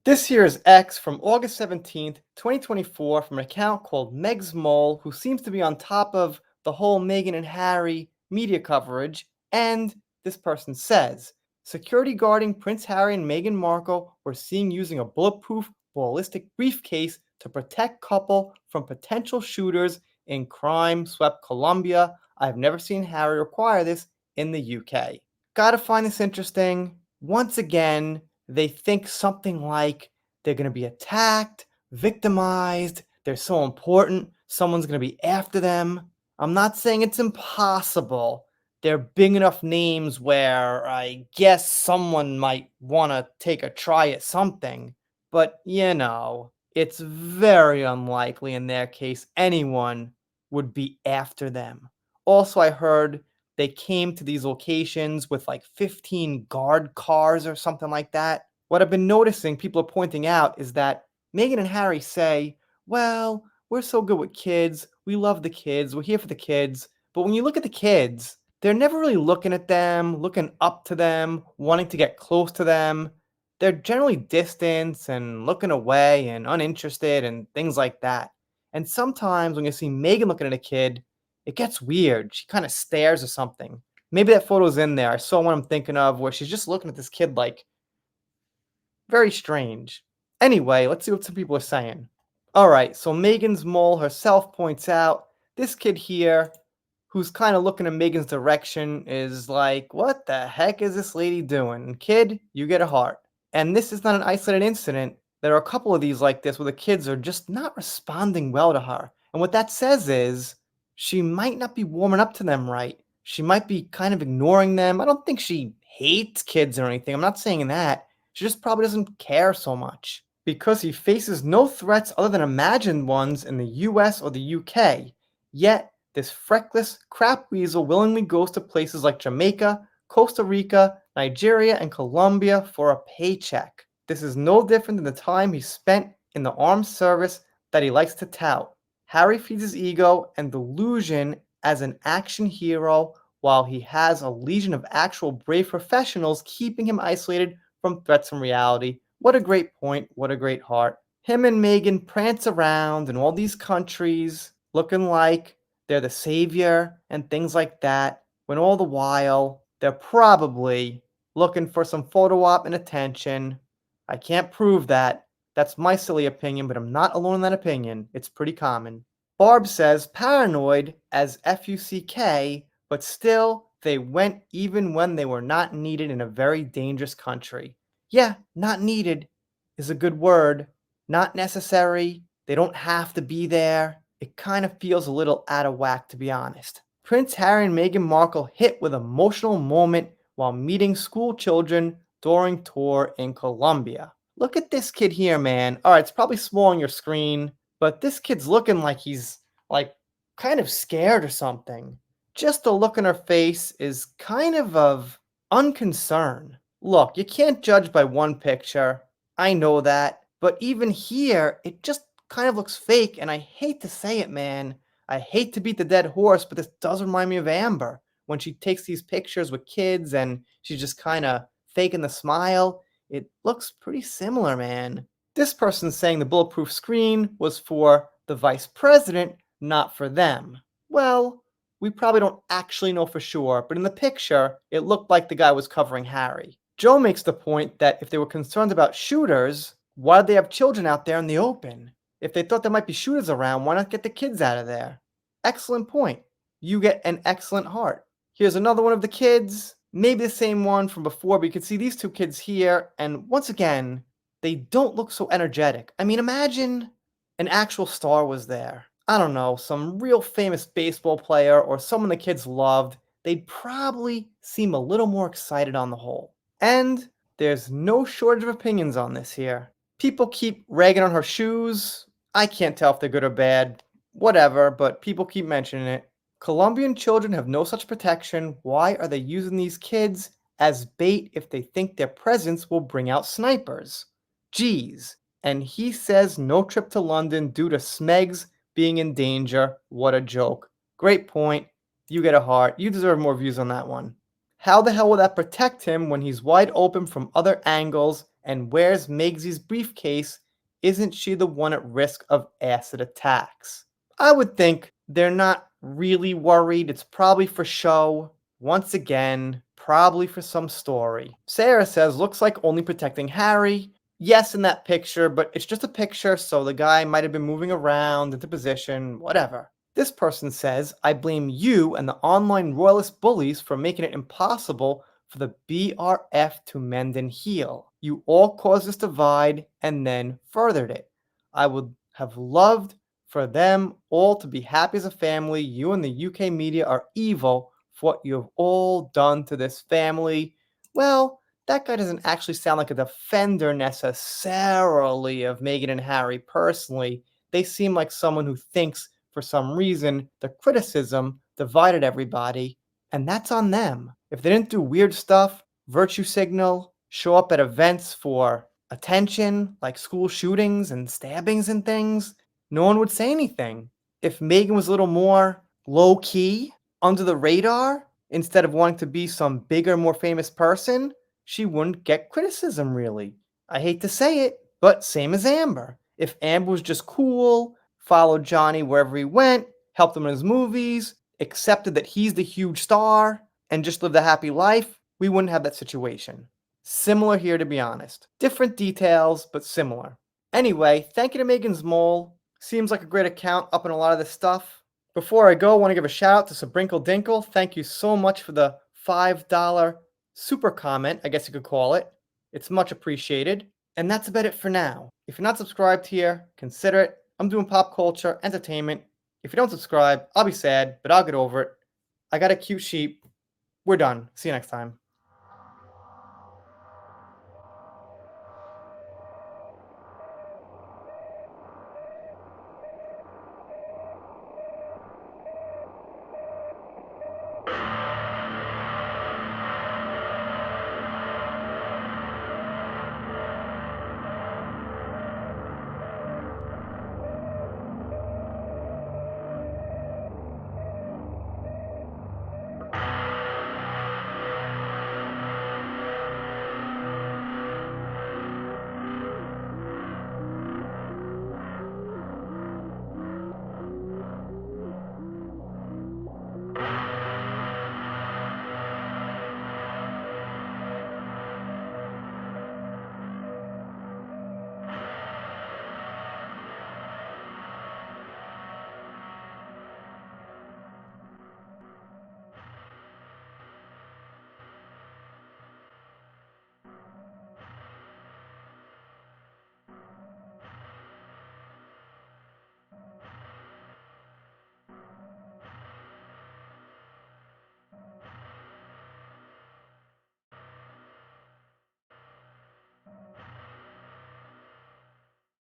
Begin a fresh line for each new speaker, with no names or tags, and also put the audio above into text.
This here is X from August 17th, 2024, from an account called Meg's Mole, who seems to be on top of the whole Meghan and Harry media coverage. And this person says, security guarding Prince Harry and Meghan Markle were seen using a bulletproof ballistic briefcase to protect couple from potential shooters in crime-swept Colombia. I've never seen Harry require this in the UK. Gotta find this interesting. Once again, they think something like they're going to be attacked, victimized, they're so important, someone's going to be after them. I'm not saying it's impossible. They're big enough names where I guess someone might want to take a try at something. But, it's very unlikely in their case anyone would be after them. Also, I heard they came to these locations with like 15 guard cars or something like that. What I've been noticing, people are pointing out, is that Meghan and Harry say, well, we're so good with kids. We love the kids. We're here for the kids. But when you look at the kids, they're never really looking at them, looking up to them, wanting to get close to them. They're generally distant and looking away and uninterested and things like that. And sometimes when you see Meghan looking at a kid, it gets weird. She kind of stares or something. Maybe that photo's in there. I saw one I'm thinking of where she's just looking at this kid like very strange. Anyway, let's see what some people are saying. All right, so Megan's mole herself points out this kid here, who's kind of looking in Megan's direction, is like, what the heck is this lady doing? Kid, you get a heart. And this is not an isolated incident. There are a couple of these like this where the kids are just not responding well to her. And what that says is she might not be warming up to them right. She might be kind of ignoring them. I don't think she hates kids or anything. I'm not saying that. She just probably doesn't care so much. Because he faces no threats other than imagined ones in the US or the UK. Yet, this freckless crap weasel willingly goes to places like Jamaica, Costa Rica, Nigeria, and Colombia for a paycheck. This is no different than the time he spent in the armed service that he likes to tout. Harry feeds his ego and delusion as an action hero while he has a legion of actual brave professionals keeping him isolated from threats from reality. What a great point, what a great heart. Him and Meghan prance around in all these countries looking like they're the savior and things like that, when all the while they're probably looking for some photo op and attention. I can't prove that. That's my silly opinion, but I'm not alone in that opinion. It's pretty common. Barb says paranoid as FUCK, but still they went even when they were not needed in a very dangerous country. Yeah, not needed is a good word. Not necessary. They don't have to be there. It kind of feels a little out of whack, to be honest. Prince Harry and Meghan Markle hit with emotional moment while meeting school children during tour in Colombia. Look at this kid here, man. All right, it's probably small on your screen, but this kid's looking like he's like kind of scared or something. Just the look on her face is kind of unconcern. Look, you can't judge by one picture. I know that. But even here, it just kind of looks fake, and I hate to say it, man. I hate to beat the dead horse, but this does remind me of Amber when she takes these pictures with kids and she's just kind of faking the smile. It looks pretty similar, man. This person's saying the bulletproof screen was for the vice president, not for them. Well, we probably don't actually know for sure, but in the picture, it looked like the guy was covering Harry. Joe makes the point that if they were concerned about shooters, why did they have children out there in the open? If they thought there might be shooters around, why not get the kids out of there? Excellent point. You get an excellent heart. Here's another one of the kids. Maybe the same one from before, but you can see these two kids here, and once again, they don't look so energetic. I mean, imagine an actual star was there. I don't know, some real famous baseball player or someone the kids loved. They'd probably seem a little more excited on the whole. And there's no shortage of opinions on this here. People keep ragging on her shoes. I can't tell if they're good or bad. Whatever, but people keep mentioning it. Colombian children have no such protection. Why are they using these kids as bait if they think their presence will bring out snipers? Geez. And he says no trip to London due to Smegs being in danger. What a joke. Great point. You get a heart. You deserve more views on that one. How the hell will that protect him when he's wide open from other angles And where's Megsy's briefcase? Isn't she the one at risk of acid attacks? I would think they're not really worried. It's probably for show. Once again, probably for some story. Sarah says, looks like only protecting Harry. Yes, in that picture, but it's just a picture, so the guy might have been moving around into position, whatever. This person says, I blame you and the online royalist bullies for making it impossible for the BRF to mend and heal. You all caused this divide and then furthered it. I would have loved for them all to be happy as a family. You and the UK media are evil for what you have all done to this family. Well, that guy doesn't actually sound like a defender necessarily of Meghan and Harry personally. They seem like someone who thinks for some reason the criticism divided everybody, and that's on them. If they didn't do weird stuff, virtue signal, show up at events for attention, like school shootings and stabbings and things, no one would say anything. If Meghan was a little more low key, under the radar, instead of wanting to be some bigger, more famous person, she wouldn't get criticism really. I hate to say it, but same as Amber. If Amber was just cool, followed Johnny wherever he went, helped him in his movies, accepted that he's the huge star, and just lived a happy life, we wouldn't have that situation. Similar here, to be honest. Different details, but similar. Anyway, thank you to Meghan's Mole. Seems like a great account up in a lot of this stuff. Before I go, I want to give a shout out to Sabrinkle Dinkle. Thank you so much for the $5 super comment, I guess you could call it. It's much appreciated. And that's about it for now. If you're not subscribed here, consider it. I'm doing pop culture, entertainment. If you don't subscribe, I'll be sad, but I'll get over it. I got a cute sheep. We're done. See you next time.